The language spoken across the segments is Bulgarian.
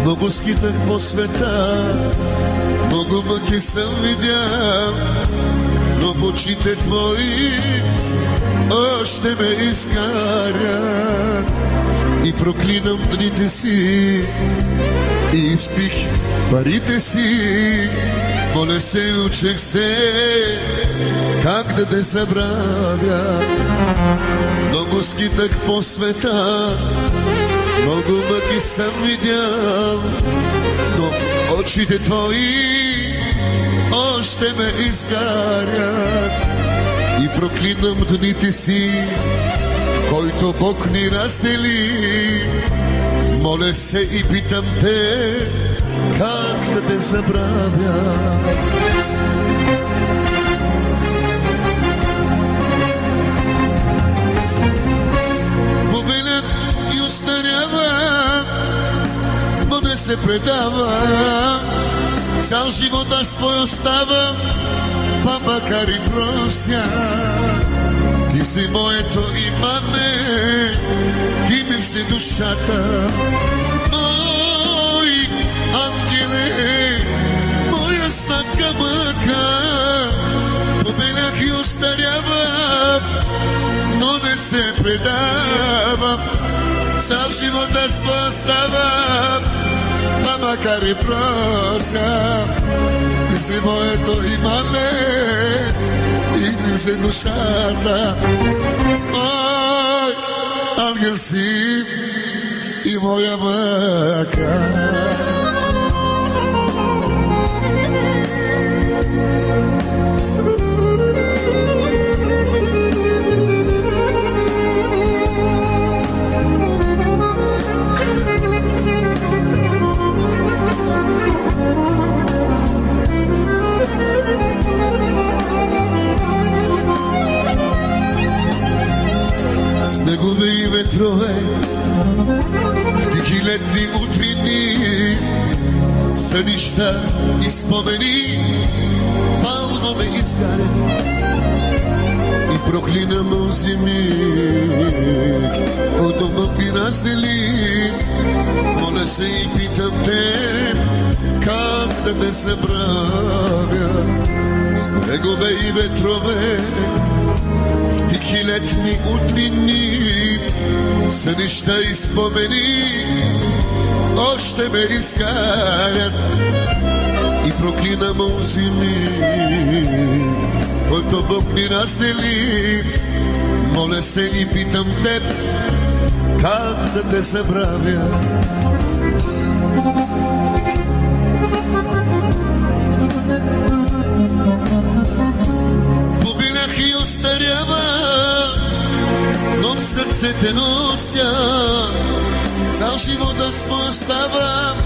Много скитах по света, много мъки съм видял, но в очите твои още ме изкарят. И проклинам дните си, и изпих парите си, моля се, учех се, как да те забравя. Много скитах по света, много мъки съм видял, но в очите твои още ме изгарят. И проклинам дните си, в който Бог ни раздели. Моля се и питам те, как да те забравя. Се предава, цял живот аз твой оставам, па макар и прося. Ти си моето имане, ти ми си душата. Мой ангеле, моя сладка мъка, побелях и остарявам, но не се предавам. Цял живот аз твой оставам, а макар и прося. Ти си моето имане и ти си душата. Ой, ангел си и моя мъка. Снегове и ветрове, в тихи летни утрини, сънища и спомени пълно ме изгарят. И проклинам онзи миг, който Бог ми раздели. Моля се и питам те, как да те забравя. Снегове и ветрове, тихи летни утрини, сънища и спомени още ме изкарят. И проклинам онзи миг, който Бог ни раздели. Моля се и питам теб, как да те забравя. Побилях и остарява, но в сърце те нося. Цял живота свой оставам,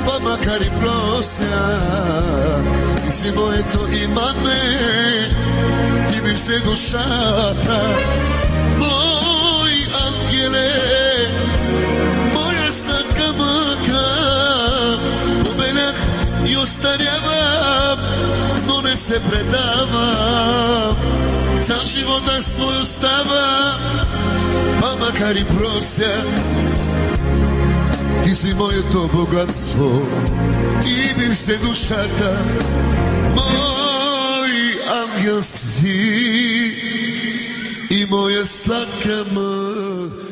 па макар и прося. Ти си моето имане, ти ми се душата. Мой ангеле, моя сладка мъка, побелях и остарявам, но не се предавам. Цял живот аз твой остава, па макар и прося. Ти си моето богатство, ти ми се душата. Мой ангел си и моя сладка мъка.